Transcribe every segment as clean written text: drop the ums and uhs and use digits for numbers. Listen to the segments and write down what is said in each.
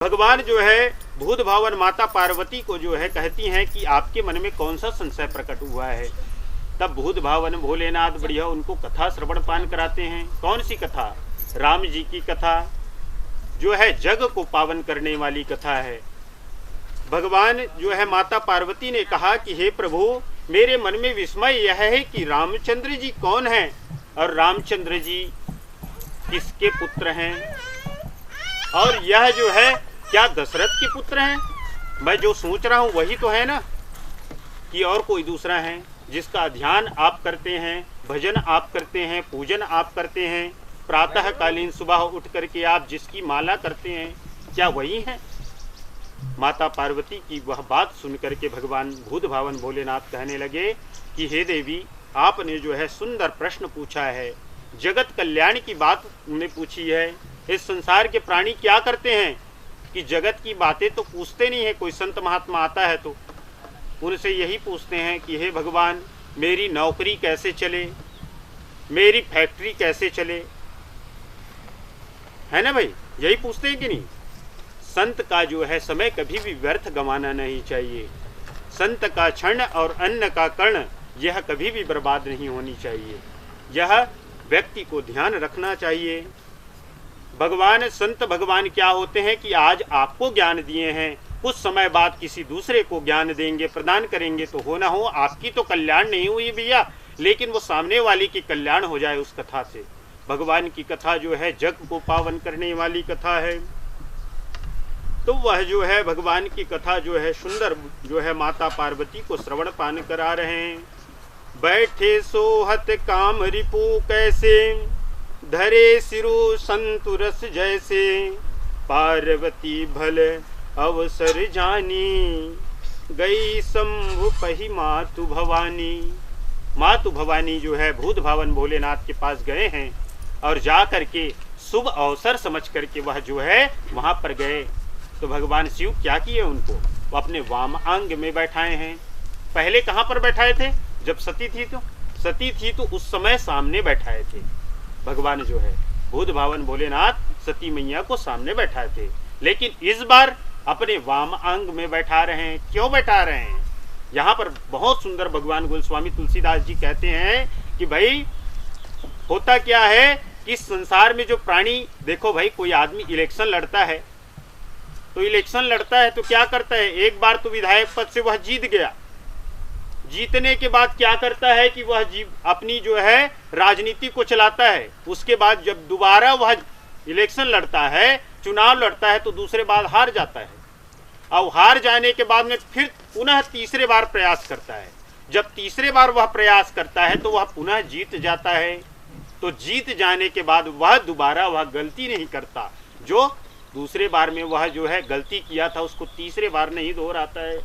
भगवान जो है भूत भावन माता पार्वती को जो है कहती हैं कि आपके मन में कौन सा संशय प्रकट हुआ है। तब भूत भावन भोलेनाथ बढ़िया उनको कथा श्रवण पान कराते हैं। कौन सी कथा? राम जी की कथा, जो है जग को पावन करने वाली कथा है। भगवान जो है माता पार्वती ने कहा कि हे प्रभु, मेरे मन में विस्मय यह है कि रामचंद्र जी कौन हैं और रामचंद्र जी किसके पुत्र हैं, और यह जो है क्या दशरथ के पुत्र हैं? मैं जो सोच रहा हूँ वही तो है ना, कि और कोई दूसरा है जिसका ध्यान आप करते हैं, भजन आप करते हैं, पूजन आप करते हैं, प्रातः कालीन सुबह उठ करके आप जिसकी माला करते हैं, क्या वही है? माता पार्वती की वह बात सुन करके भगवान भूत भावन भोलेनाथ कहने लगे कि हे देवी, आपने जो है सुंदर प्रश्न पूछा है, जगत कल्याण की बात हमने पूछी है। इस संसार के प्राणी क्या करते हैं कि जगत की बातें तो पूछते नहीं है। कोई संत महात्मा आता है तो उनसे यही पूछते हैं कि हे भगवान, मेरी नौकरी कैसे चले, मेरी फैक्ट्री कैसे चले, है ना भाई? यही पूछते हैं कि नहीं? संत का जो है समय कभी भी व्यर्थ गंवाना नहीं चाहिए। संत का क्षण और अन्न का कर्ण यह कभी भी बर्बाद नहीं होनी चाहिए। यह व्यक्ति को ध्यान रखना चाहिए। भगवान संत भगवान क्या होते हैं कि आज आपको ज्ञान दिए हैं, कुछ समय बाद किसी दूसरे को ज्ञान देंगे, प्रदान करेंगे, तो हो ना हो आपकी तो कल्याण नहीं हुई भैया, लेकिन वो सामने वाले की कल्याण हो जाए उस कथा से। भगवान की कथा जो है जग को पावन करने वाली कथा है। तो वह जो है भगवान की कथा जो है सुंदर जो है माता पार्वती को श्रवण पान करा रहे हैं। बैठे सोहत काम रिपु कैसे, धरे सिरु संतुरस जैसे, पार्वती भल अवसर जानी, गई शंभु पही मातु भवानी। मातु भवानी जो है भूत भावन भोलेनाथ के पास गए हैं और जा करके शुभ अवसर समझ करके वह जो है वहां पर गए। तो भगवान शिव क्या किए, उनको वो अपने वाम अंग में बैठाए हैं। पहले कहाँ पर बैठाए थे? जब सती थी तो उस समय सामने बैठाए थे। भगवान जो है भूत भावन भोलेनाथ सती मैया को सामने बैठाए थे, लेकिन इस बार अपने वाम अंग में बैठा रहे हैं। क्यों बैठा रहे हैं? यहाँ पर बहुत सुंदर भगवान गोस्वामी तुलसीदास जी कहते हैं कि भाई होता क्या है कि संसार में जो प्राणी, देखो भाई, कोई आदमी इलेक्शन लड़ता है तो क्या करता है, एक बार तो विधायक पद से वह जीत गया, जीतने के बाद क्या करता है कि वह अपनी जो है राजनीति को चलाता है। उसके बाद जब दोबारा वह इलेक्शन लड़ता है, चुनाव लड़ता है, तो दूसरे बार हार जाता है। और हार जाने के बाद में फिर पुनः तीसरे बार प्रयास करता है। जब तीसरे बार वह प्रयास करता है तो वह पुनः जीत जाता है। तो जीत जाने के बाद वह दोबारा वह गलती नहीं करता। जो दूसरे बार में वह जो है गलती किया था उसको तीसरे बार नहीं दोहराता है,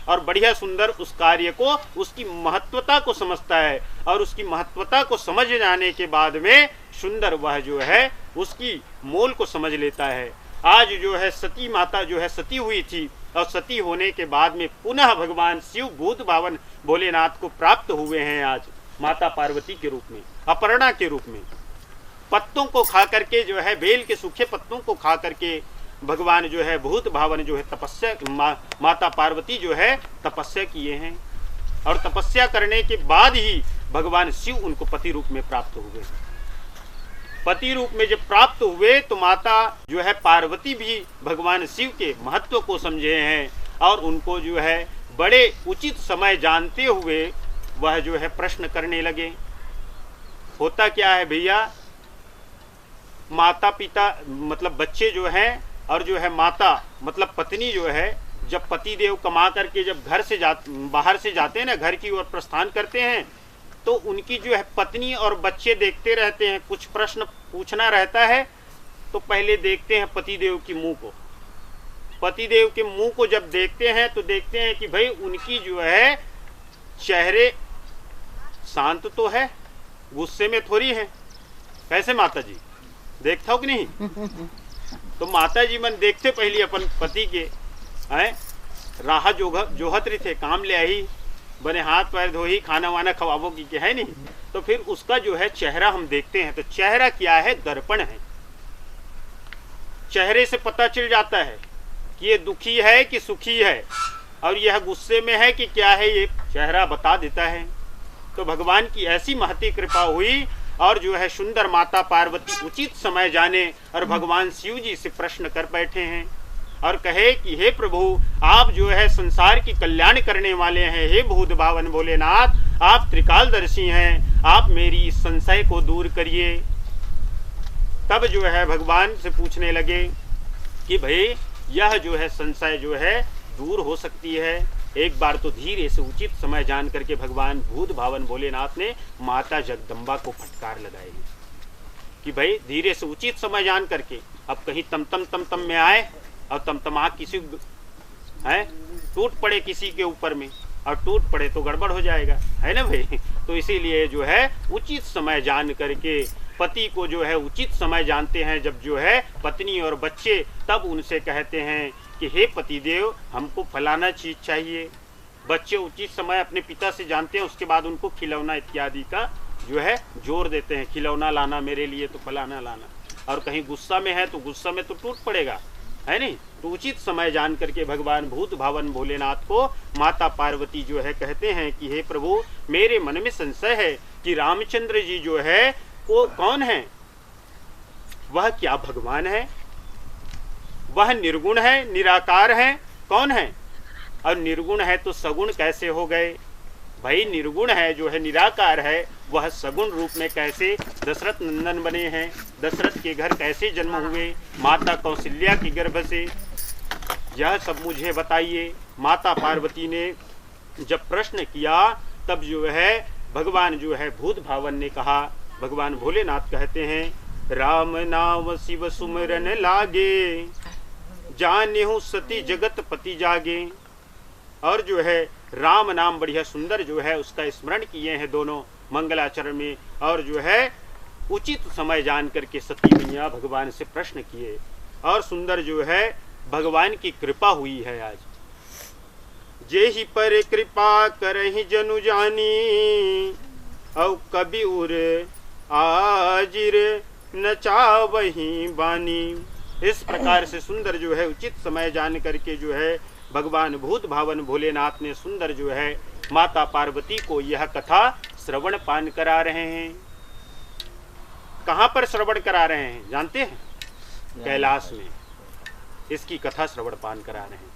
और बढ़िया सुंदर उस कार्य को, उसकी महत्वता को समझता है, और उसकी महत्वता को समझ जाने के बाद में सुंदर वह जो है उसकी मोल को समझ लेता है। आज जो है सती माता जो है सती हुई थी, और सती होने के बाद में पुनः भगवान शिव भूत भावन भोलेनाथ को प्राप्त हुए हैं आज माता पार्वती के रूप में, अपर्णा के रूप में। पत्तों को खा करके जो है, बेल के सूखे पत्तों को खा करके भगवान जो है भूत भावन जो है तपस्या, माता पार्वती जो है तपस्या किए हैं, और तपस्या करने के बाद ही भगवान शिव उनको पति रूप में प्राप्त हुए। पति रूप में जब प्राप्त हुए तो माता जो है पार्वती भी भगवान शिव के महत्व को समझे हैं, और उनको जो है बड़े उचित समय जानते हुए वह जो है प्रश्न करने लगे। होता क्या है भैया, माता पिता मतलब बच्चे जो हैं, और जो है माता मतलब पत्नी जो है, जब पति देव कमा करके जब बाहर से जाते हैं ना, घर की ओर प्रस्थान करते हैं, तो उनकी जो है पत्नी और बच्चे देखते रहते हैं। कुछ प्रश्न पूछना रहता है तो पहले देखते हैं पतिदेव की मुंह को। पतिदेव के मुंह को जब देखते हैं तो देखते हैं कि भाई उनकी जो है चेहरे शांत तो है, गुस्से में थोड़ी है। कैसे माता जी, देखता हो कि नहीं? तो माता जी मन देखते पहले अपन पति के हैं, राह जोहत रही थे, काम ले आई, बने हाथ पैर धोही, खाना वाना खवाबो की के, है नहीं? तो फिर उसका जो है चेहरा हम देखते हैं। तो चेहरा क्या है? दर्पण है। चेहरे से पता चल जाता है कि ये दुखी है कि सुखी है, और यह गुस्से में है कि क्या है, ये चेहरा बता देता है। तो भगवान की ऐसी महती कृपा हुई, और जो है सुंदर माता पार्वती उचित समय जाने और भगवान शिव जी से प्रश्न कर बैठे हैं और कहे कि हे प्रभु, आप जो है संसार की कल्याण करने वाले हैं, हे भूत भावन भोलेनाथ, आप त्रिकालदर्शी हैं, आप मेरी इस संशय को दूर करिए। तब जो है भगवान से पूछने लगे कि भाई यह जो है संशय जो है दूर हो सकती है। एक बार तो धीरे से उचित समय जान करके भगवान भूत भावन भोलेनाथ ने माता जगदम्बा को फटकार लगाई कि भाई धीरे से उचित समय जान करके, अब कहीं तम में आए और तमतमा किसी है टूट पड़े किसी के ऊपर में, और टूट पड़े तो गड़बड़ हो जाएगा, है ना भाई। तो इसीलिए जो है उचित समय जान करके, पति को जो है उचित समय जानते हैं जब जो है पत्नी और बच्चे तब उनसे कहते हैं कि हे पतिदेव, हमको फलाना चीज चाहिए। बच्चे उचित समय अपने पिता से जानते हैं, उसके बाद उनको खिलौना इत्यादि का जो है जोर देते हैं, खिलौना लाना मेरे लिए, तो फलाना लाना। और कहीं गुस्सा में है तो गुस्सा में तो टूट पड़ेगा, है नहीं। तो उचित समय जान करके भगवान भूत भावन भोलेनाथ को माता पार्वती जो है कहते हैं कि हे प्रभु, मेरे मन में संशय है कि रामचंद्र जी जो है वो कौन है, वह क्या भगवान है, वह निर्गुण है, निराकार है, कौन है। और निर्गुण है तो सगुण कैसे हो गए भाई, निर्गुण है जो है निराकार है, वह सगुण रूप में कैसे दशरथ नंदन बने हैं, दशरथ के घर कैसे जन्म हुए, माता कौशल्या के गर्भ से, यह सब मुझे बताइए। माता पार्वती ने जब प्रश्न किया तब जो है भगवान जो है भूत भावन ने कहा, भगवान भोलेनाथ कहते हैं, राम नाम शिव सुमरन लागे, जानेहु सती जगत पति जागे। और जो है राम नाम बढ़िया सुंदर जो है उसका स्मरण किए हैं दोनों मंगलाचरण में, और जो है उचित समय जान करके सती मैया भगवान से प्रश्न किए, और सुंदर जो है भगवान की कृपा हुई है। आज जेहि पर कृपा करहि जनु जानी, औ कभी उर आजिर नचावही बानी। इस प्रकार से सुंदर जो है उचित समय जान करके जो है भगवान भूत भावन भोलेनाथ ने सुंदर जो है माता पार्वती को यह कथा श्रवण पान करा रहे हैं। कहाँ पर श्रवण करा रहे हैं जानते हैं? कैलाश में इसकी कथा श्रवण पान करा रहे हैं।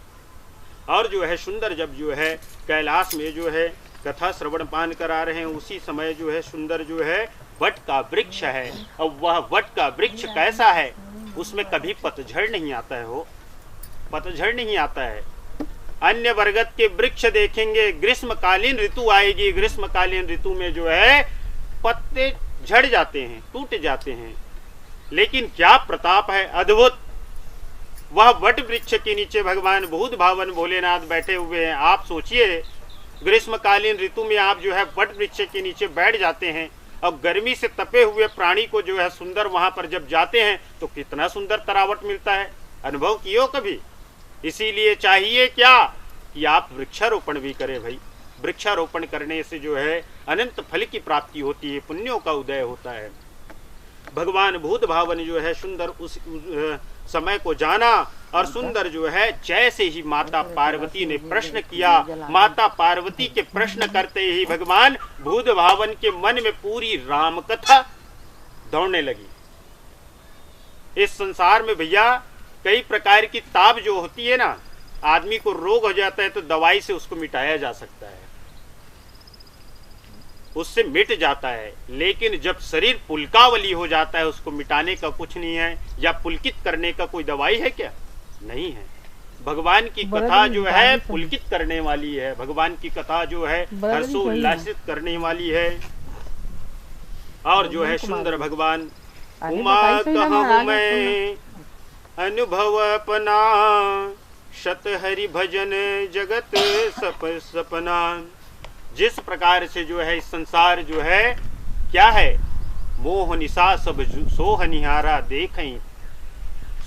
और जो है सुंदर जब जो है कैलाश में जो है कथा श्रवण पान करा रहे हैं, उसी समय जो है सुंदर जो है वट का वृक्ष है, और वह वट का वृक्ष कैसा है, उसमें कभी पतझड़ नहीं आता है, हो पतझड़ नहीं आता है। अन्य बरगद के वृक्ष देखेंगे, ग्रीष्मकालीन ऋतु आएगी, ग्रीष्मकालीन ऋतु में जो है पत्ते झड़ जाते हैं, टूट जाते हैं, लेकिन क्या प्रताप है अद्भुत। वह वट वृक्ष के नीचे भगवान भूत भावन भोलेनाथ बैठे हुए हैं। आप सोचिए ग्रीष्मकालीन ऋतु में आप जो है वट वृक्ष के नीचे बैठ जाते हैं, और गर्मी से तपे हुए प्राणी को जो है सुंदर वहां पर जब जाते हैं तो कितना सुंदर तरावट मिलता है, अनुभव कियो कभी। इसीलिए चाहिए क्या कि आप वृक्षारोपण भी करें भाई। वृक्षारोपण करने से जो है अनंत फल की प्राप्ति होती है, पुण्यों का उदय होता है। भगवान भूत भावन जो है सुंदर उस समय को जाना, और सुंदर जो है जैसे ही माता पार्वती ने प्रश्न किया, माता पार्वती के प्रश्न करते ही भगवान भूत भावन के मन में पूरी राम कथा दौड़ने लगी। इस संसार में भैया कई प्रकार की ताप जो होती है ना, आदमी को रोग हो जाता है तो दवाई से उसको मिटाया जा सकता है, उससे मिट जाता है, लेकिन जब शरीर पुलकावली हो जाता है उसको मिटाने का कुछ नहीं है, या पुलकित करने का कोई दवाई है क्या? नहीं है। भगवान की कथा जो है पुलकित करने वाली है, भगवान की कथा जो है हर्षोल्लासित करने वाली है। और जो है सुंदर भगवान उमा कहूँ मैं अनुभव अपना, शत हरि भजन जगत सपना। जिस प्रकार से जो है इस संसार जो है क्या है, मोह निशा सब सोह निहारा, देखें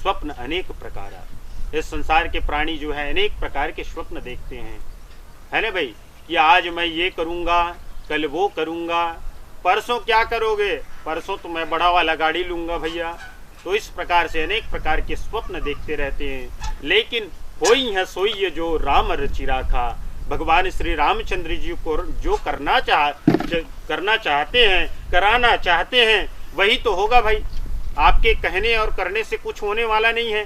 स्वप्न अनेक प्रकारा। इस संसार के प्राणी जो है अनेक प्रकार के स्वप्न देखते हैं, है ना भाई, कि आज मैं ये करूँगा, कल वो करूँगा, परसों क्या करोगे, परसों तो मैं बड़ा वाला गाड़ी लूँगा भैया। तो इस प्रकार से अनेक प्रकार के स्वप्न देखते रहते हैं, लेकिन होई है सोई जो राम रचि राखा। भगवान श्री रामचंद्र जी को जो करना चाहते हैं, कराना चाहते हैं, वही तो होगा भाई। आपके कहने और करने से कुछ होने वाला नहीं है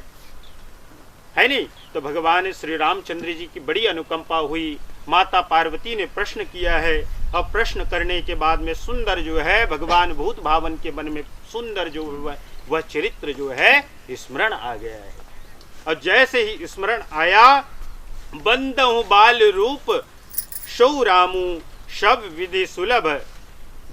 नहीं। तो भगवान श्री रामचंद्र जी की बड़ी अनुकंपा हुई। माता पार्वती ने प्रश्न किया है और प्रश्न करने के बाद में सुंदर जो है भगवान भूत भावन के मन में सुंदर जो वह चरित्र जो है स्मरण आ गया है। और जैसे ही स्मरण आया, बंदहु बाल रूप शौ रामू शब विधि सुलभ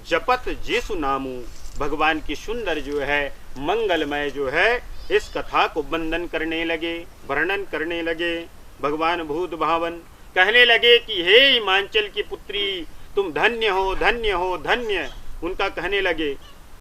जपत जेसु नामू। भगवान की सुंदर जो है मंगलमय जो है इस कथा को बंदन करने लगे, वर्णन करने लगे। भगवान भूत भावन कहने लगे कि हे हिमांचल की पुत्री, तुम धन्य हो, धन्य हो, धन्य। उनका कहने लगे